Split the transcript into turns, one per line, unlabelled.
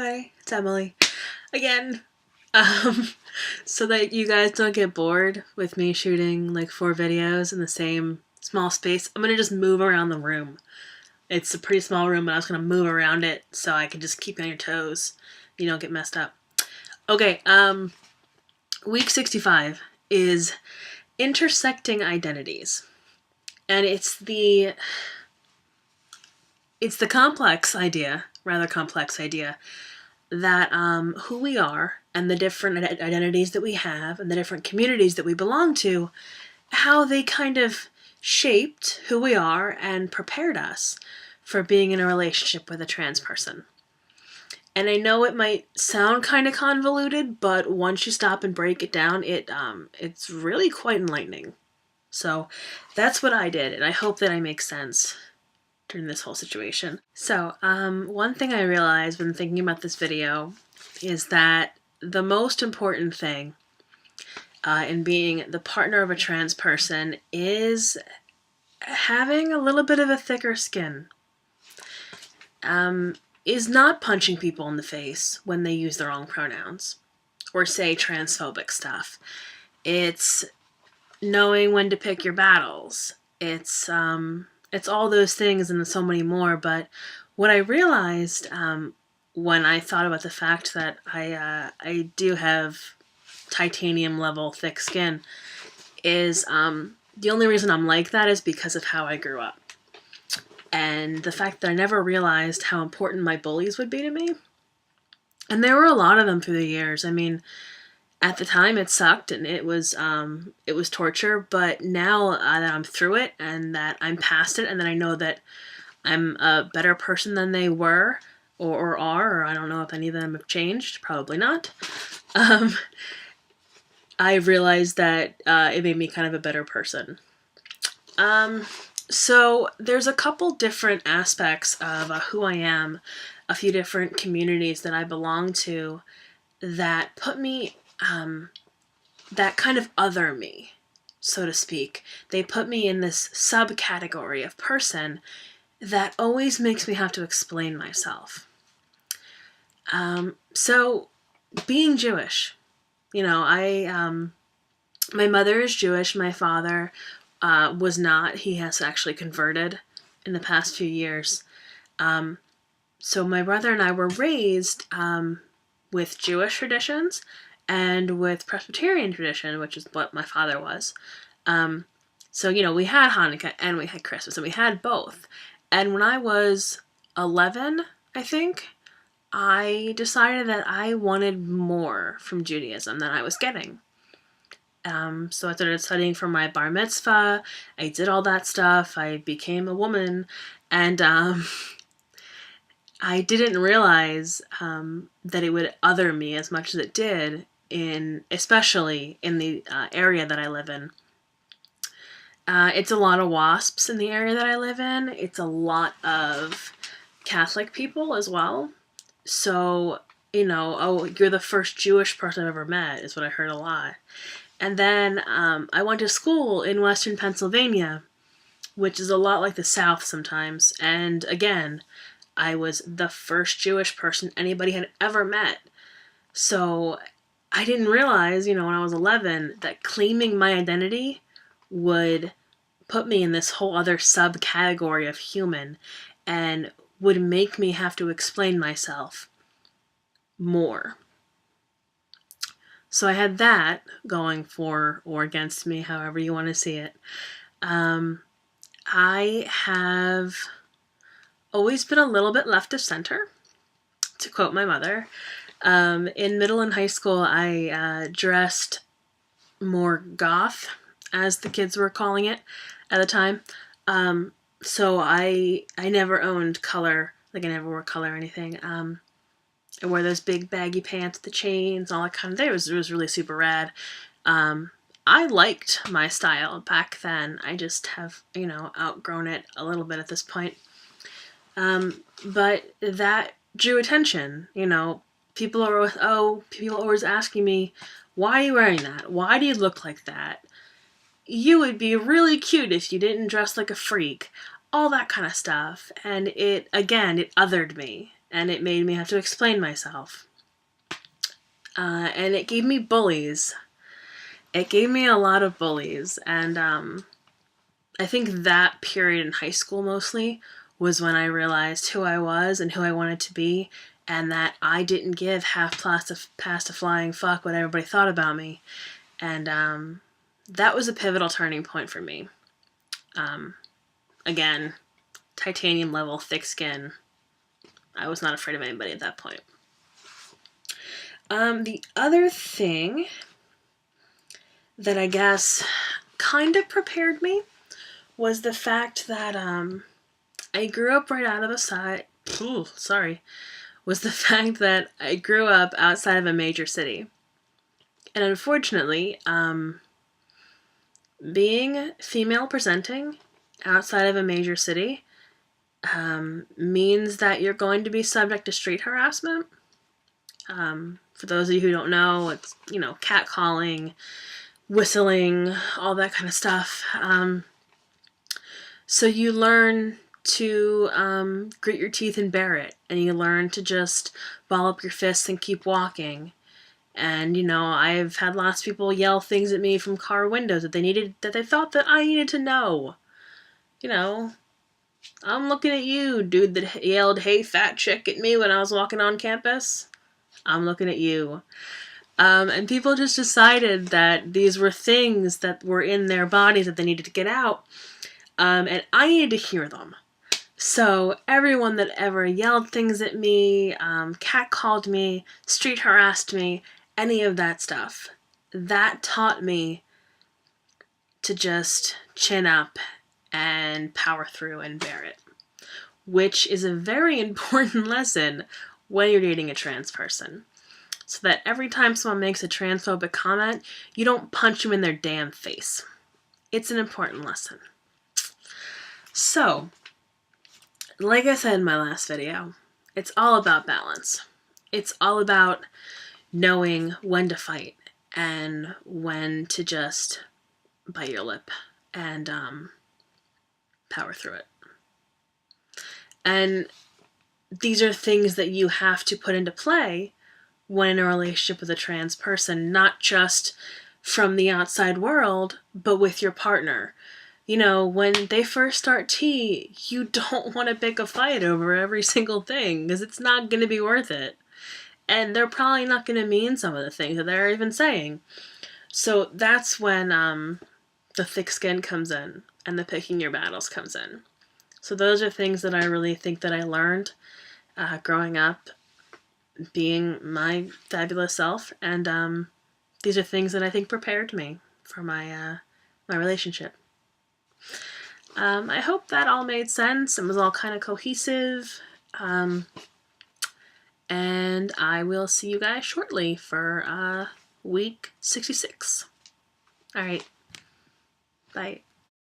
everybody, it's Emily again. Um, so that you guys don't get bored with me shooting like 4 videos in the same small space, I'm gonna just move around the room. It's a pretty small room, but I was gonna move around it so I can just keep you on your toes. You don't get messed up. Okay, week 65 is Intersecting Identities. And it's the rather complex idea, that who we are and the different identities that we have and the different communities that we belong to, how they kind of shaped who we are and prepared us for being in a relationship with a trans person. And I know it might sound kind of convoluted, but once you stop and break it down, it's really quite enlightening. So that's what I did, and I hope that I make sense during this whole situation. So, one thing I realized when thinking about this video is that the most important thing in being the partner of a trans person is having a little bit of a thicker skin. Is not punching people in the face when they use the wrong pronouns or say transphobic stuff. It's knowing when to pick your battles. It's all those things and so many more. But what I realized when I thought about the fact that I do have titanium level thick skin is the only reason I'm like that is because of how I grew up. And the fact that I never realized how important my bullies would be to me. And there were a lot of them through the years. I mean, at the time it sucked and it was torture, but now that I'm through it and that I'm past it and that I know that I'm a better person than they were or are, or I don't know if any of them have changed, probably not. I realized that it made me kind of a better person. So there's a couple different aspects of who I am, a few different communities that I belong to that put me, that kind of other me, so to speak. They put me in this subcategory of person that always makes me have to explain myself. So being Jewish, my mother is Jewish, my father was not. He has actually converted in the past few years. So my brother and I were raised with Jewish traditions and with Presbyterian tradition, which is what my father was. So, we had Hanukkah and we had Christmas and we had both. And when I was 11, I think, I decided that I wanted more from Judaism than I was getting. So I started studying for my bar mitzvah. I did all that stuff. I became a woman. And I didn't realize that it would other me as much as it did, especially in the area that I live in. It's a lot of WASPs in the area that I live in. It's a lot of Catholic people as well. So, you're the first Jewish person I've ever met is what I heard a lot. And then I went to school in Western Pennsylvania, which is a lot like the South sometimes. And again, I was the first Jewish person anybody had ever met. So I didn't realize, when I was 11, that claiming my identity would put me in this whole other subcategory of human and would make me have to explain myself more. So I had that going for or against me, however you want to see it. I have always been a little bit left of center, to quote my mother. In middle and high school, I dressed more goth, as the kids were calling it at the time. So I never owned color, I never wore color or anything. I wore those big baggy pants, the chains, all that kind of thing. It was really super rad. I liked my style back then. I just have, outgrown it a little bit at this point. But that drew attention, people are always asking me, why are you wearing that? Why do you look like that? You would be really cute if you didn't dress like a freak. All that kind of stuff. And it othered me. and it made me have to explain myself. And it gave me bullies. It gave me a lot of bullies, and I think that period in high school mostly was when I realized who I was and who I wanted to be, and that I didn't give half past a flying fuck what everybody thought about me. And that was a pivotal turning point for me. Again, titanium level, thick skin. I was not afraid of anybody at that point. The other thing that I guess kind of prepared me was the fact that I grew up right out of was the fact that I grew up outside of a major city. And unfortunately, being female presenting outside of a major city means that you're going to be subject to street harassment. For those of you who don't know, it's, catcalling, whistling, all that kind of stuff. So you learn to grit your teeth and bear it, and you learn to just ball up your fists and keep walking. And I've had lots of people yell things at me from car windows that they thought that I needed to know. I'm looking at you, dude that yelled, "Hey, fat chick," at me when I was walking on campus. I'm looking at you. And people just decided that these were things that were in their bodies that they needed to get out. And I needed to hear them. So everyone that ever yelled things at me, catcalled me, street harassed me, any of that stuff, that taught me to just chin up and power through and bear it, which is a very important lesson when you're dating a trans person. So that every time someone makes a transphobic comment, you don't punch them in their damn face. It's an important lesson. So, like I said in my last video, it's all about balance. It's all about knowing when to fight and when to just bite your lip and power through it. And these are things that you have to put into play when in a relationship with a trans person, not just from the outside world, but with your partner. When they first start tea, you don't want to pick a fight over every single thing, because it's not going to be worth it. And they're probably not going to mean some of the things that they're even saying. So that's when the thick skin comes in and the picking your battles comes in. So those are things that I really think that I learned growing up, being my fabulous self, and these are things that I think prepared me for my relationship. I hope that all made sense and was all kind of cohesive. And I will see you guys shortly for week 66. All right. Bye.